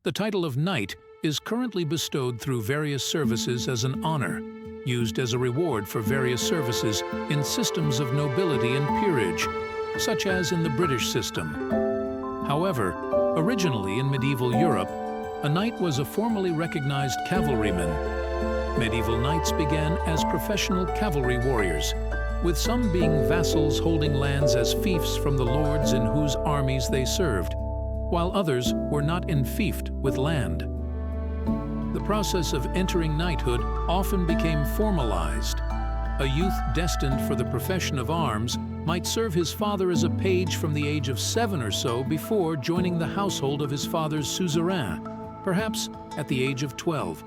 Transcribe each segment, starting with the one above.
The title of knight is currently bestowed through various services as an honor, used as a reward for various services in systems of nobility and peerage, such as in the British system. However, originally in medieval Europe, a knight was a formally recognized cavalryman. Medieval knights began as professional cavalry warriors, with some being vassals holding lands as fiefs from the lords in whose armies they served, while others were not enfeoffed with land. The process of entering knighthood often became formalized. A youth destined for the profession of arms might serve his father as a page from the age of 7 or so before joining the household of his father's suzerain, perhaps at the age of 12,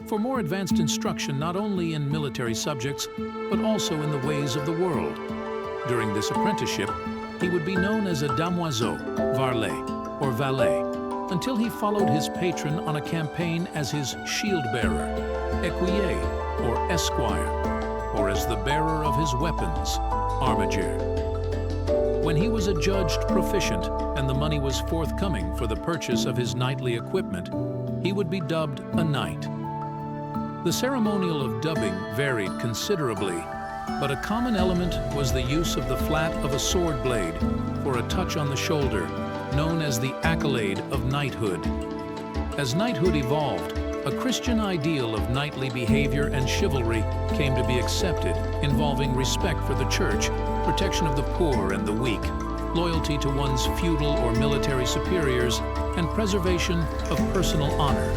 for more advanced instruction not only in military subjects, but also in the ways of the world. During this apprenticeship, he would be known as a damoiseau, varlet, or valet, until he followed his patron on a campaign as his shield-bearer, écuyer, or esquire, or as the bearer of his weapons, armiger. When he was adjudged proficient and the money was forthcoming for the purchase of his knightly equipment, he would be dubbed a knight. The ceremonial of dubbing varied considerably, but a common element was the use of the flat of a sword blade for a touch on the shoulder, known as the accolade of knighthood. As knighthood evolved, a Christian ideal of knightly behavior and chivalry came to be accepted, involving respect for the church, protection of the poor and the weak, loyalty to one's feudal or military superiors, and preservation of personal honor.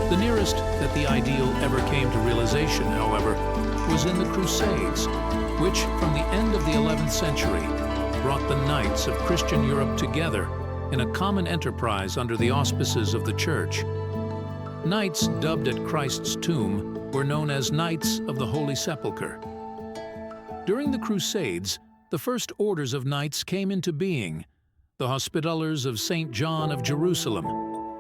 The nearest that the ideal ever came to realization, however, was in the Crusades, which, from the end of the 11th century, brought the knights of Christian Europe together in a common enterprise under the auspices of the Church. Knights dubbed at Christ's tomb were known as Knights of the Holy Sepulchre. During the Crusades, the first orders of knights came into being: the Hospitallers of St. John of Jerusalem,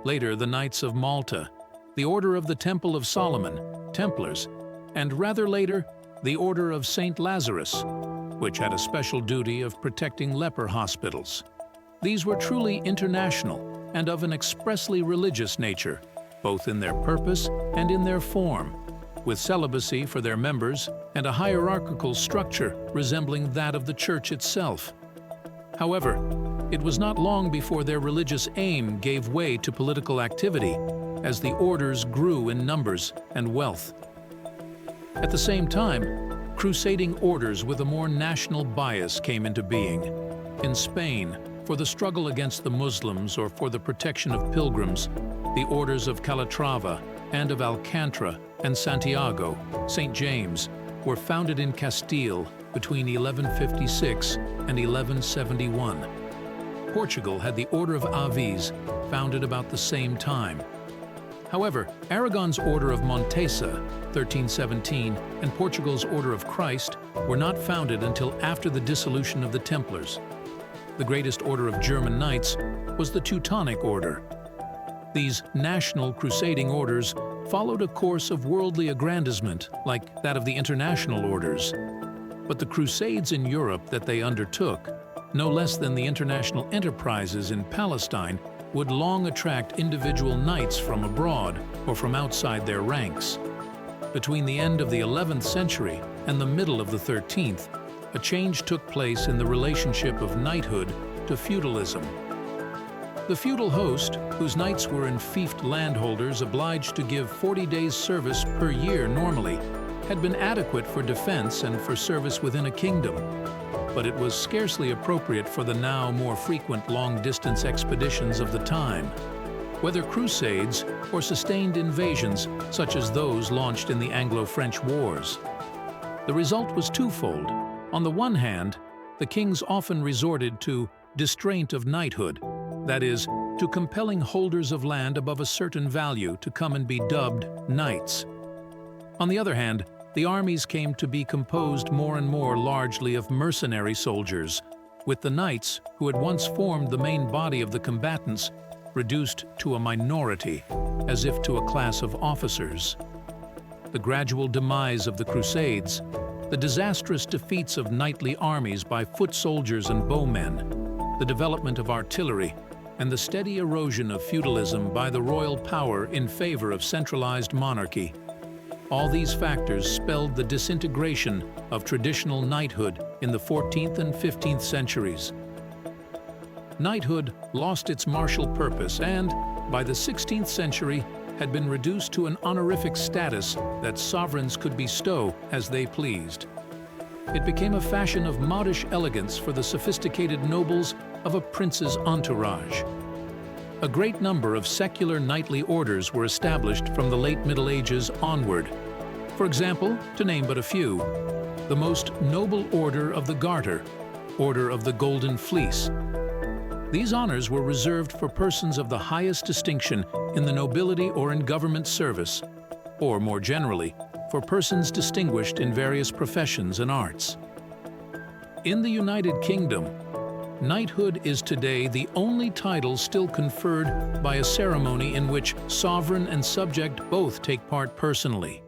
later the Knights of Malta, the Order of the Temple of Solomon, Templars, and rather later, the Order of St. Lazarus, which had a special duty of protecting leper hospitals. These were truly international and of an expressly religious nature, both in their purpose and in their form, with celibacy for their members and a hierarchical structure resembling that of the Church itself. However, it was not long before their religious aim gave way to political activity, as the orders grew in numbers and wealth. At the same time, crusading orders with a more national bias came into being. In Spain, for the struggle against the Muslims or for the protection of pilgrims, the orders of Calatrava and of Alcantara and Santiago, St. James, were founded in Castile between 1156 and 1171. Portugal had the Order of Aviz, founded about the same time. However, Aragon's Order of Montesa, 1317, and Portugal's Order of Christ were not founded until after the dissolution of the Templars. The greatest order of German knights was the Teutonic Order. These national crusading orders followed a course of worldly aggrandizement like that of the international orders. But the Crusades in Europe that they undertook, no less than the international enterprises in Palestine, would long attract individual knights from abroad or from outside their ranks. Between the end of the 11th century and the middle of the 13th, a change took place in the relationship of knighthood to feudalism. The feudal host, whose knights were enfeoffed landholders obliged to give 40 days' service per year normally, had been adequate for defense and for service within a kingdom. But it was scarcely appropriate for the now more frequent long-distance expeditions of the time, whether crusades or sustained invasions such as those launched in the Anglo-French Wars. The result was twofold. On the one hand, the kings often resorted to distraint of knighthood, that is, to compelling holders of land above a certain value to come and be dubbed knights. On the other hand, the armies came to be composed more and more largely of mercenary soldiers, with the knights, who had once formed the main body of the combatants, reduced to a minority, as if to a class of officers. The gradual demise of the Crusades, the disastrous defeats of knightly armies by foot soldiers and bowmen, the development of artillery, and the steady erosion of feudalism by the royal power in favor of centralized monarchy. All these factors spelled the disintegration of traditional knighthood in the 14th and 15th centuries. Knighthood lost its martial purpose and, by the 16th century, had been reduced to an honorific status that sovereigns could bestow as they pleased. It became a fashion of modish elegance for the sophisticated nobles of a prince's entourage. A great number of secular knightly orders were established from the late Middle Ages onward. For example, to name but a few, the most noble Order of the Garter, Order of the Golden Fleece. These honors were reserved for persons of the highest distinction in the nobility or in government service, or more generally, for persons distinguished in various professions and arts. In the United Kingdom, knighthood is today the only title still conferred by a ceremony in which sovereign and subject both take part personally.